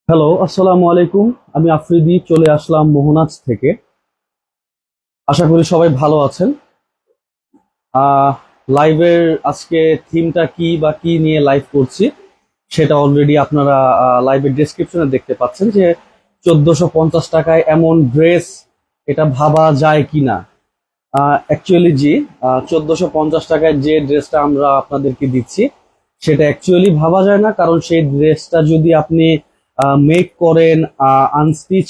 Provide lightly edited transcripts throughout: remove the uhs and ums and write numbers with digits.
Hello, আসসালামু আলাইকুম। আমি আফ্রিদি চলে আসলাম মোহনাজ থেকে। আশা করি সবাই ভালো আছেন। আহ লাইভের আজকে থিমটা কি বা কি নিয়ে লাইভ করছি সেটা অলরেডি আপনারা লাইভের ডেসক্রিপশনে দেখতে পাচ্ছেন যে 1450 টাকায় এমন ড্রেস এটা ভাবা যায় কিনা। অ্যাকচুয়ালি জি, 1450 টাকায় যে ড্রেসটা আমরা আপনাদেরকে দিচ্ছি সেটা অ্যাকচুয়ালি ভাবা যায় না, কারণ সেই ড্রেসটা যদি আপনি মেক করেন, আনস্টিচ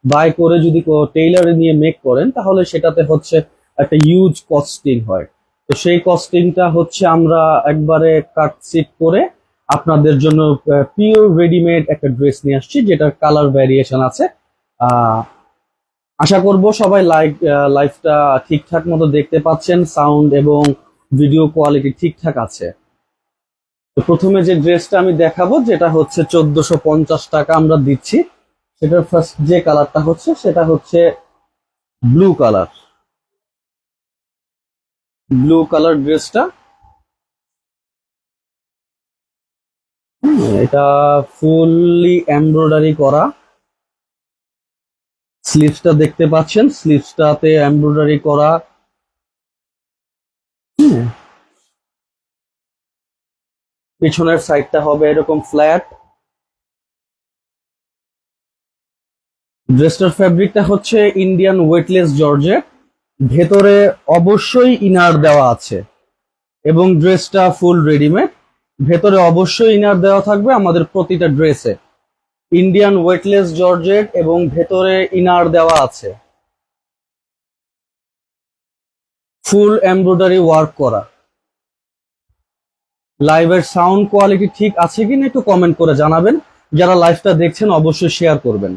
বাই করে যদি টেইলারে নিয়ে মেক করেন তাহলে সেটাতে হচ্ছে একটা ইউজ কস্টিং হয়। তো সেই কস্টিংটা হচ্ছে আমরা একবারে কাট সিট করে আপনাদের জন্য পিওর রেডিমেড একটা ড্রেস নিয়ে আসছি, যেটার কালার ভ্যারিয়েশন আছে। আহ আশা করব সবাই লাইভটা ঠিকঠাক মতো দেখতে পাচ্ছেন, সাউন্ড এবং ভিডিও কোয়ালিটি ঠিকঠাক আছে। তো প্রথমে যে ড্রেসটা আমি দেখাবো যেটা হচ্ছে 1450 টাকা আমরা দিচ্ছি, সেটার ফার্স্ট যে কালারটা হচ্ছে সেটা হচ্ছে ব্লু কালার। ব্লু কালার ড্রেসটা এটা ফুললি এমব্রয়ডারি করা। স্লিভসটা দেখতে পাচ্ছেন, স্লিভসটাতে এমব্রয়ডারি করা। হুম, পিছনের সাইডটা হবে এরকম ফ্ল্যাট। ড্রেসটার ফ্যাব্রিকটা হচ্ছে ইন্ডিয়ান ওয়েটলেস জর্জেট। ভেতরে অবশ্যই ইনার দেওয়া আছে এবং ড্রেসটা ফুল রেডিমেড। ভেতরে অবশ্যই ইনার দেওয়া থাকবে আমাদের প্রতিটা ড্রেসে। ইন্ডিয়ান ওয়েটলেস জর্জেট এবং ভেতরে ইনার দেওয়া আছে, ফুল এমব্রয়ডারি ওয়ার্ক করা। লাইভের সাউন্ড কোয়ালিটি ঠিক আছে কিনা একটু কমেন্ট করে জানাবেন। যারা লাইভটা দেখছেন অবশ্যই শেয়ার করবেন।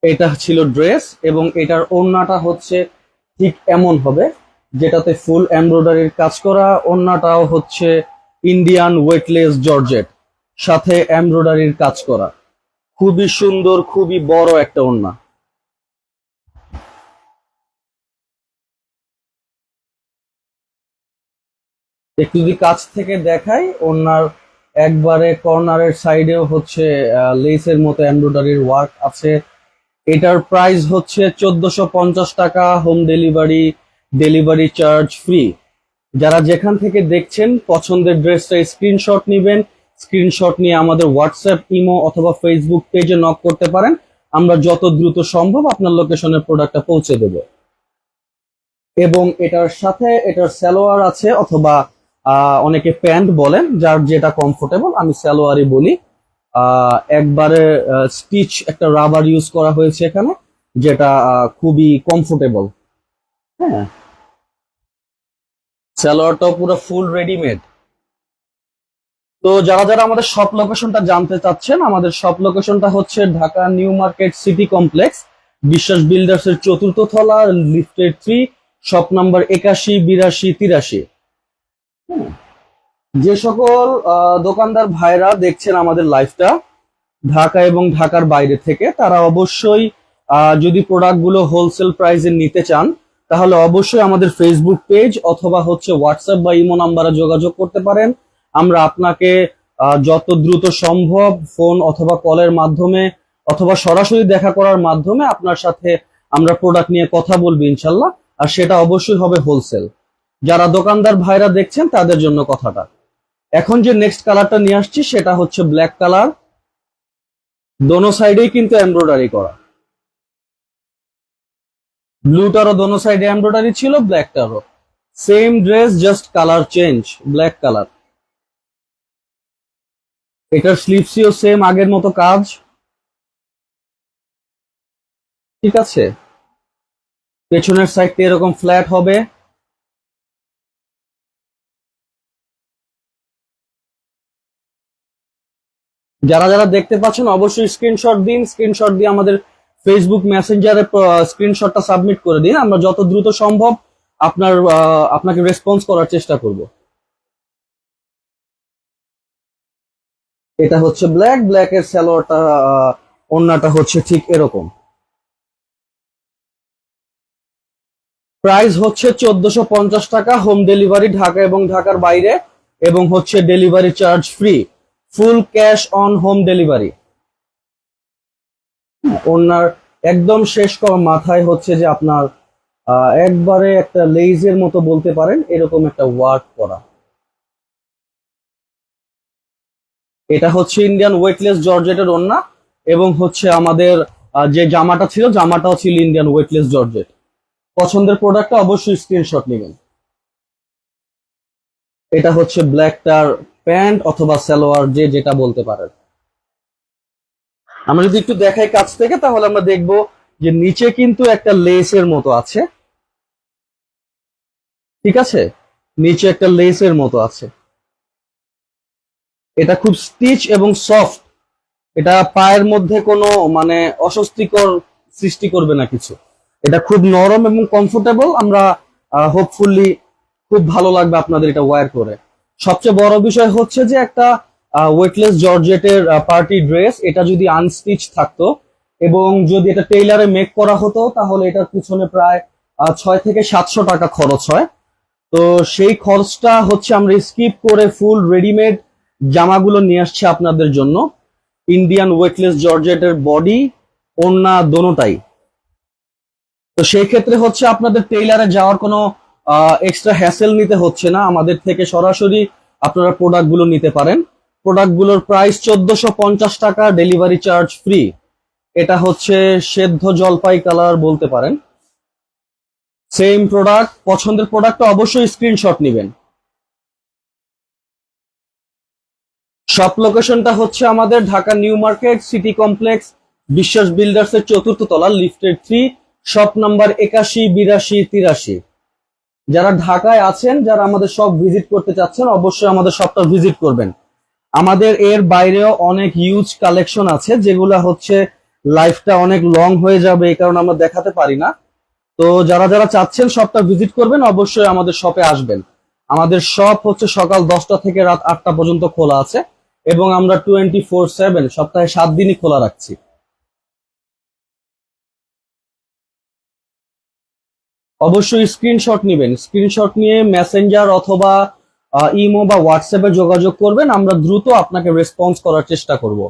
এটা ছিল ড্রেস এবং এটার ওড়নাটা হচ্ছে ঠিক এমন হবে, যেটাতে ফুল এমব্রয়ডারির কাজ করা। ওড়নাটাও হচ্ছে ইন্ডিয়ান ওয়েটলেস জর্জেট, সাথে এমব্রয়ডারির কাজ করা। খুবই সুন্দর, খুবই বড় একটা ওড়না। একটু যদি কাছ থেকে দেখাই, ওড়নার একবারে কর্নারের সাইডেও হচ্ছে লেসের মতো এমব্রয়ডারির ওয়ার্ক আছে। এটার প্রাইস হচ্ছে 1450 টাকা, home delivery, delivery charge free. যারা যেখান থেকে দেখছেন পছন্দের ড্রেসটা স্ক্রিনশট নিবেন। স্ক্রিনশট নিয়ে আমাদের হোয়াটসঅ্যাপ, ইমো অথবা ফেসবুক পেজে নক করতে পারেন। আমরা যত দ্রুত সম্ভব আপনার লোকেশনে প্রোডাক্টটা পৌঁছে দেব। এবং এটার সাথে এটার সালোয়ার আছে, অথবা অনেকে প্যান্ট বলেন, যার যেটা কমফোর্টেবল। আমি সালোয়ারই বলি। একবারে স্টিচ একটা রাবার ইউজ করা হয়েছে এখানে, যেটা খুবই কমফোর্টেবল। হ্যাঁ, সালোয়ারটাও পুরো ফুল রেডিমেড। তো যারা যারা আমাদের শপ লোকেশনটা জানতে চাচ্ছেন, আমাদের শপ লোকেশনটা হচ্ছে Dhaka new market city complex, বিশ্বাস বিল্ডার্স এর 4th তলা, লিফটের 3, শপ নাম্বার 81, 82, 83। যে সকল দোকানদার ভাইরা দেখছেন আমাদের লাইভটা ঢাকা এবং ঢাকার বাইরে থেকে, তারা অবশ্যই যদি প্রোডাক্টগুলো হোলসেল প্রাইসে নিতে চান তাহলে অবশ্যই আমাদের ফেসবুক পেজ অথবা হচ্ছে হোয়াটসঅ্যাপ বা ইমো নাম্বারে যোগাযোগ করতে পারেন। আমরা আপনাকে যত দ্রুত সম্ভব ফোন অথবা কলের মাধ্যমে অথবা সরাসরি দেখা করার মাধ্যমে আপনার সাথে আমরা প্রোডাক্ট নিয়ে কথা বলবো ইনশাল্লাহ। আর সেটা অবশ্যই হবে হোলসেল। যারা দোকানদার ভাইরা দেখছেন তাদের জন্য কথাটা। এখন যে নেক্সট কালারটা নিয়ে আসছি সেটা হচ্ছে ব্ল্যাক কালার। দোনো সাইডেই কিন্তু এমব্রয়ডারি করা। ব্লুটারও দোনো সাইডে এমব্রয়ডারি ছিল, ব্ল্যাকটারও same dress, just colour change, black colour. এটার স্লিভসিও সেম আগের মতো কাজ। ঠিক আছে, পেছনের সাইডটা এরকম ফ্ল্যাট হবে। যারা যারা দেখতে পাচ্ছেন অবশ্যই স্ক্রিনশট দিন। স্ক্রিনশট দিয়ে আমাদের ফেসবুক মেসেঞ্জারে স্ক্রিনশটটা সাবমিট করে দিন। আমরা যত দ্রুত সম্ভব আপনাকে রেসপন্স করার চেষ্টা করব। এটা হচ্ছে ব্ল্যাক, ব্ল্যাকের সালোয়ারটা, ওড়নাটা হচ্ছে ঠিক এরকম। প্রাইস হচ্ছে 1450 টাকা, হোম ডেলিভারি ঢাকা এবং ঢাকার বাইরে। এবং হচ্ছে delivery charge free, full cash on home delivery. ওনার একদম শেষ করা মাথায় হচ্ছে যে আপনার একবারে একটা লেইজের মতো বলতে পারেন এরকম একটা ওয়ার্ক করা। এটা হচ্ছে ইন্ডিয়ান ওয়েটলেস জর্জেটের ওড়না, এবং হচ্ছে আমাদের যে জামাটা ছিল জামাটাও ছিল ইন্ডিয়ান ওয়েটলেস জর্জেট। পছন্দের প্রোডাক্টটা অবশ্যই স্ক্রিনশট নেবেন। এটা হচ্ছে ব্ল্যাকটার প্যান্ট অথবা সালোয়ার, যে যেটা বলতে পারেন। আমরা যদি একটু দেখাই কাছ থেকে তাহলে আমরা দেখব যে নিচে কিন্তু একটা লেসের মতো আছে, ঠিক আছে, নিচে একটা লেসের মতো আছে। এটা খুব স্টিচ এবং সফট, এটা পায়ের মধ্যে কোনো মানে অস্বস্তিকর সৃষ্টি করবে না কিছু। এটা খুব নরম এবং কমফোর্টেবল। আমরা হোপফুলি খুব ভালো লাগবে আপনাদের এটা ওয়্যার করে। সবচেয়ে বড় বিষয় হচ্ছে যে একটা ওয়েটলেস জর্জেটের পার্টি ড্রেস, এটা যদি আনস্টিচ থাকতো এবং যদি এটা টেইলারে মেক করা হতো তাহলে এটার পিছনে প্রায় 600 থেকে 700 টাকা খরচ হয়। তো সেই খরচটা হচ্ছে আমরা স্কিপ করে ফুল রেডিমেড জামাগুলো নিয়ে আসছি আপনাদের জন্য। ইন্ডিয়ান ওয়েটলেস জর্জেটের বডি ওড়না দোনোটাই। তো সেই ক্ষেত্রে হচ্ছে আপনাদের টেইলারে যাওয়ার কোনো এক্সট্রা হ্যাসেল নিতে হচ্ছে না, আমাদের থেকে সরাসরি আপনারা প্রোডাক্ট গুলো নিতে পারেন। প্রোডাক্ট গুলোর প্রাইস 1450 টাকা, ডেলিভারি চার্জ ফ্রি। এটা হচ্ছে সেদ্ধ জলপাই কালার বলতে পারেন। সেম প্রোডাক্ট, পছন্দের প্রোডাক্টটা অবশ্যই স্ক্রিনশট নেবেন। শপ লোকেশনটা হচ্ছে আমাদের Dhaka new market city complex, বিশ্বাস বিল্ডার্স এর 4র্থ তলা, লিফটেড 3, শপ নাম্বার 81, 82, 83। যারা ঢাকায় আছেন, যারা আমাদের শপ ভিজিট করতে চাচ্ছেন, অবশ্যই আমাদের শপটা ভিজিট করবেন। আমাদের এর বাইরেও অনেক ইউজ কালেকশন আছে যেগুলা হচ্ছে লাইফটা অনেক লং হয়ে যাবে, এই কারণে আমরা দেখাতে পারি না। তো যারা যারা চাচ্ছেন শপটা ভিজিট করবেন, অবশ্যই আমাদের শপে আসবেন। আমাদের শপ হচ্ছে সকাল 10টা থেকে রাত 8টা পর্যন্ত খোলা আছে, এবং আমরা 24/7 সপ্তাহে 7 দিনই খোলা রাখছি। অবশ্যই স্ক্রিনশট নেবেন, স্ক্রিনশট নিয়ে মেসেঞ্জার অথবা ইমো বা হোয়াটসঅ্যাপে যোগাযোগ করবেন, আমরা দ্রুত আপনাকে রেসপন্স করার চেষ্টা করব।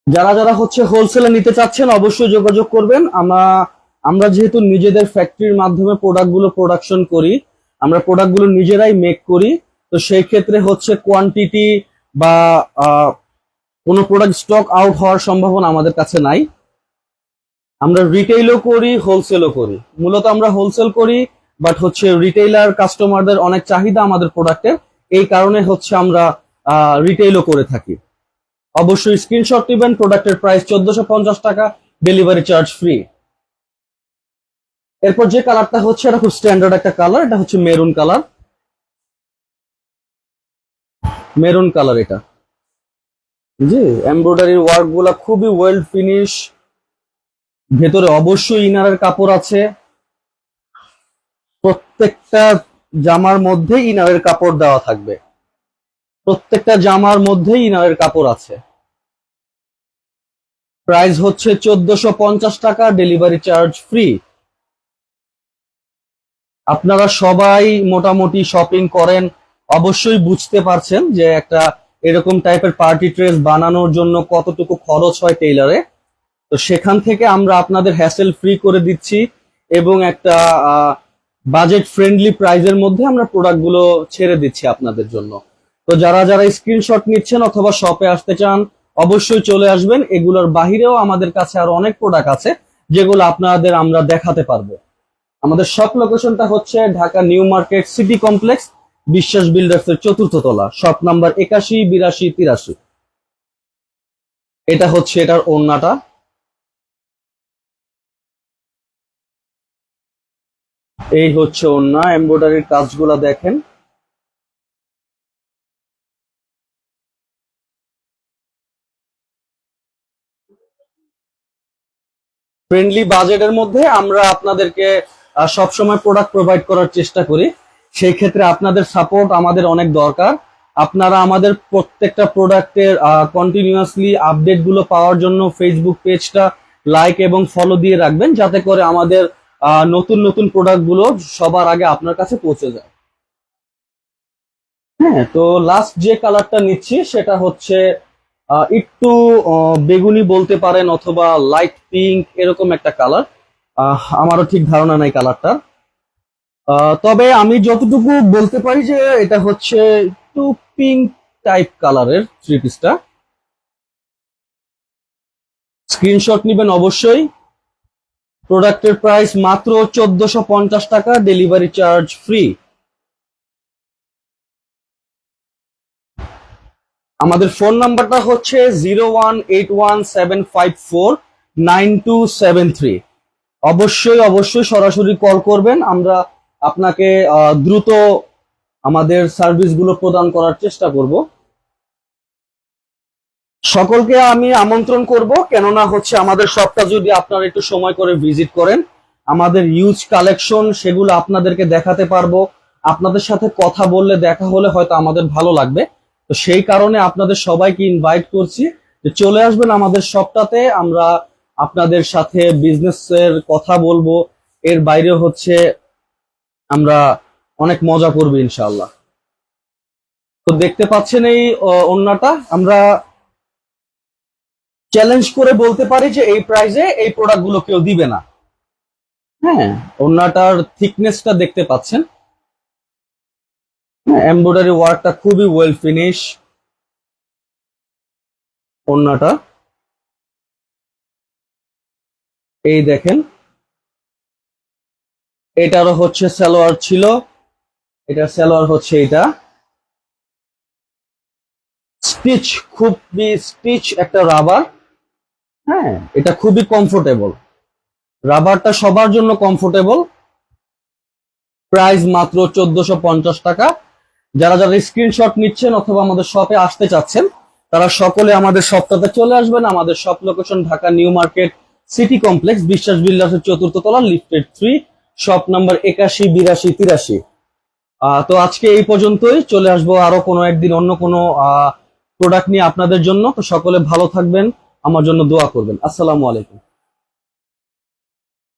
যারা যারা হচ্ছে হোলসেলে নিতে চাচ্ছেন অবশ্যই যোগাযোগ করবেন। আমরা যেহেতু নিজেদের ফ্যাক্টরির মাধ্যমে প্রোডাক্টগুলো প্রোডাকশন করি, আমরা প্রোডাক্টগুলো নিজেরাই মেক করি, তো সেই ক্ষেত্রে হচ্ছে কোয়ান্টিটি বা কোনো প্রোডাক্ট স্টক আউট হওয়ার সম্ভাবনা আমাদের কাছে নাই। আমরা রিটেইলও করি, হোলসেলও করি। মূলত আমরা হোলসেল করি, বাট হচ্ছে রিটেইলার কাস্টমারদের অনেক চাহিদা আমাদের প্রোডাক্টের, এই কারণে হচ্ছে আমরা রিটেইলও করে থাকি। অবশ্যই স্ক্রিনশট নেবেন। প্রোডাক্টের প্রাইস 1450 টাকা, ডেলিভারি চার্জ ফ্রি। এরপর যে কালারটা হচ্ছে, এটা খুব স্ট্যান্ডার্ড একটা কালার, এটা হচ্ছে মেরুন কালার। মেরুন কালার এটা, জি, এমব্রয়ডারির ওয়ার্ক গুলা খুবই ওয়েল ফিনিশ। ভেতরে অবশ্যই ইনারের কাপড় আছে, প্রত্যেকটা জামার মধ্যে ইনারের কাপড় দেওয়া থাকবে, প্রত্যেকটা জামার মধ্যে ইনারের কাপড় আছে। প্রাইস হচ্ছে 1450 টাকা, ডেলিভারি চার্জ ফ্রি। আপনারা সবাই মোটামুটি শপিং করেন, অবশ্যই বুঝতে পারছেন যে একটা এরকম টাইপের পার্টি ড্রেস বানানোর জন্য কতটুকু খরচ হয় টেইলারে। তো সেখান থেকে আমরা আপনাদের হ্যাসেল ফ্রি করে দিচ্ছি, এবং একটা বাজেট ফ্রেন্ডলি প্রাইজের মধ্যে আমরা প্রোডাক্টগুলো ছেড়ে দিচ্ছি আপনাদের জন্য। তো যারা যারা স্ক্রিনশট নিচ্ছেন অথবা শপে আসতে চান অবশ্যই চলে আসবেন। এগুলোর বাহিরেও আমাদের কাছে আরো অনেক প্রোডাক্ট আছে যেগুলো আপনাদের আমরা দেখাতে পারবো। আমাদের শপ লোকেশনটা হচ্ছে Dhaka new market city complex, বিশ্বাস বিল্ডার্স এর 4র্থ তলা, শপ নাম্বার 81, 82, 83। এটা হচ্ছে এটার ওড়নাটা। এই হচ্ছে ওড়না, এমব্রয়ডারির কাজগুলা দেখেন। ফ্রেন্ডলি বাজেটের মধ্যে আমরা আপনাদেরকে সবসময় প্রোডাক্ট প্রোভাইড করার চেষ্টা করি। সেই ক্ষেত্রে আপনাদের সাপোর্ট আমাদের অনেক দরকার। আপনারা আমাদের প্রত্যেকটা প্রোডাক্টের কন্টিনিউয়াসলি আপডেট গুলো পাওয়ার জন্য ফেসবুক পেজটা লাইক এবং ফলো দিয়ে রাখবেন, যাতে করে আমাদের নতুন নতুন প্রোডাক্ট গুলো সবার আগে আপনার কাছে পৌঁছে যায়। হ্যাঁ, তো লাস্ট যে কালারটা নিচ্ছি সেটা হচ্ছে একটু বেগুনি বলতে পারেন অথবা লাইট পিঙ্ক এরকম একটা কালার। আমারও ঠিক ধারণা নাই কালারটা। তবে আমি যতটুকু বলতে পারি যে এটা হচ্ছে একটু পিঙ্ক টাইপ কালারের থ্রি পিসটা। স্ক্রিনশট নিবেন অবশ্যই। প্রোডাক্টের প্রাইস মাত্র 1450 টাকা, ডেলিভারি চার্জ ফ্রি। আমাদের ফোন নাম্বারটা হচ্ছে 01817549273। অবশ্যই অবশ্যই সরাসরি কল করবেন, আমরা আপনাকে দ্রুত আমাদের সার্ভিসগুলো প্রদান করার চেষ্টা করব। সকলকে আমি আমন্ত্রণ করব, কেননা হচ্ছে আমাদের শপটা যদি আপনারা একটু সময় করে ভিজিট করেন, আমাদের ইউজ কালেকশন সেগুলো আপনাদেরকে দেখাতে পারবো। আপনাদের সাথে কথা বললে, দেখা হলে হয়তো আমাদের ভালো লাগবে। তো সেই কারণে আপনাদের সবাইকে ইনভাইট করছি যে চলে আসবেন আমাদের শপটাতে, আমরা আপনাদের সাথে বিজনেসের কথা বলবো। এর বাইরে হচ্ছে আমরা অনেক মজা করবো ইনশাআল্লাহ। তো দেখতে পাচ্ছেন এই ওড়নাটা, আমরা চ্যালেঞ্জ করে বলতে পারি যে এই প্রাইসে এই প্রোডাক্ট গুলো কেউ দিবে না। হ্যাঁ, ওড়নাটার থিকনেসটা দেখতে পাচ্ছেন। এমব্রয়ডারি ওয়ার্কটা খুবই ওয়েল ফিনিশ। ওড়নাটা এই দেখেন, এটারও হচ্ছে সালোয়ার ছিল, এটা সালোয়ার হচ্ছে এটা। স্টিচ, খুবই স্টিচ একটা রাবার। হ্যাঁ, এটা খুবই কমফোর্টেবল, রাবারটা সবার জন্য কমফোর্টেবল। প্রাইস মাত্র 1450 টাকা। যারা যারা স্ক্রিনশট নিচ্ছেন অথবা আমাদের শপে আসতে চাচ্ছেন, তারা সকলে আমাদের শপটাতে চলে আসবেন। আমাদের shop location Dhaka new market city complex, বিশ্বাস বিল্ডার্সের 4th তলা, লিফটেড 3, শপ নাম্বার 81, 82, 83। তো আজকে এই পর্যন্তই, চলে আসবো আরো কোনো একদিন অন্য কোনো প্রোডাক্ট নিয়ে আপনাদের জন্য। তো সকলে ভালো থাকবেন, আমার জন্য দোয়া করবেন। আসসালামু আলাইকুম।